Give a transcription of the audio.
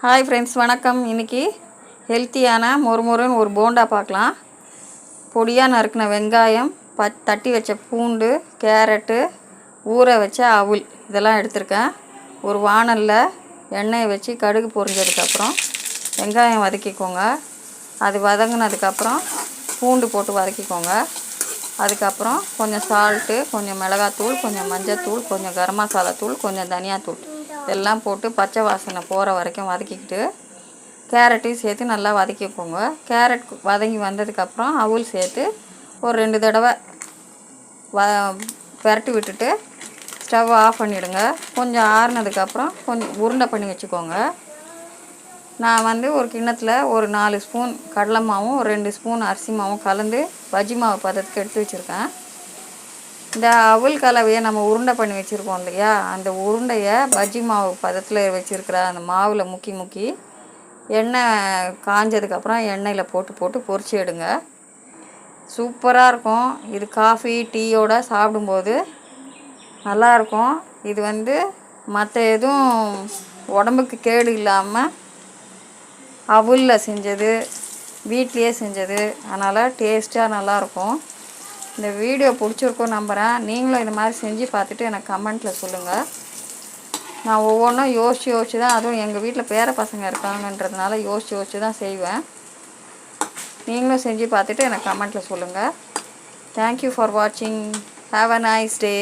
Hi friends, வணக்கம். இன்றைக்கி ஹெல்த்தியான மொறுமொறுன்னு ஒரு போண்டா பார்க்கலாம். பொடியாக நறுக்கின வெங்காயம், தட்டி வச்ச பூண்டு, கேரட்டு, ஊற வச்ச அவுல் இதெல்லாம் எடுத்திருக்கேன். ஒரு வாணலில் எண்ணெயை வச்சு கடுகு பொரிஞ்சதுக்கப்புறம் வெங்காயம் வதக்கிக்கோங்க. அது வதங்கினதுக்கப்புறம் பூண்டு போட்டு வதக்கிக்கோங்க. அதுக்கப்புறம் கொஞ்சம் சால்ட்டு, கொஞ்சம் மிளகாத்தூள், கொஞ்சம் மஞ்சத்தூள், கொஞ்சம் கரம் மசாலா தூள், கொஞ்சம் தனியாத்தூள் இதெல்லாம் போட்டு பச்சை வாசனை போகிற வரைக்கும் வதக்கிக்கிட்டு கேரட்டையும் சேர்த்து நல்லா வதக்கிக்கோங்க. கேரட் வதங்கி வந்ததுக்கப்புறம் அவுல் சேர்த்து ஒரு 2 தடவை பெரட்டி விட்டுட்டு ஸ்டவ் ஆஃப் பண்ணிவிடுங்க. கொஞ்சம் ஆறுனதுக்கப்புறம் கொஞ்சம் உருண்டை பண்ணி வச்சுக்கோங்க. நான் ஒரு கிண்ணத்தில் ஒரு 4 ஸ்பூன் கடலை மாவும் ஒரு 2 ஸ்பூன் அரிசி மாவும் கலந்து பஜ்ஜி மாவு பதத்துக்கு எடுத்து வச்சுருக்கேன். இந்த அவுல் கலவையை நம்ம உருண்டை பண்ணி வச்சுருக்கோம் இல்லையா, அந்த உருண்டையை பஜ்ஜி மாவு பதத்தில் வச்சுருக்கிற அந்த மாவில் முக்கி எண்ணெய் காஞ்சதுக்கப்புறம் எண்ணெயில் போட்டு பொரிச்சு எடுங்க. சூப்பராக இருக்கும். இது காஃபி டீயோடு சாப்பிடும்போது நல்லாயிருக்கும். இது மற்ற எதுவும் உடம்புக்கு கேடு இல்லாமல் அவுலில் செஞ்சது, வீட்லேயே செஞ்சது, அதனால் டேஸ்ட்டாக நல்லாயிருக்கும். இந்த வீடியோ பிடிச்சிருக்கோம் நம்புகிறேன். நீங்களும் இது மாதிரி செஞ்சு பார்த்துட்டு எனக்கு கமெண்ட்டில் சொல்லுங்கள். நான் ஒவ்வொன்றும் யோசித்து தான், அதுவும் எங்கள் வீட்டில் பேர பசங்க இருக்காங்கன்றதுனால யோசித்து தான் செய்வேன். நீங்களும் செஞ்சு பார்த்துட்டு எனக்கு கமெண்ட்டில் சொல்லுங்கள். தேங்க்யூ ஃபார் வாட்சிங். Have a nice day.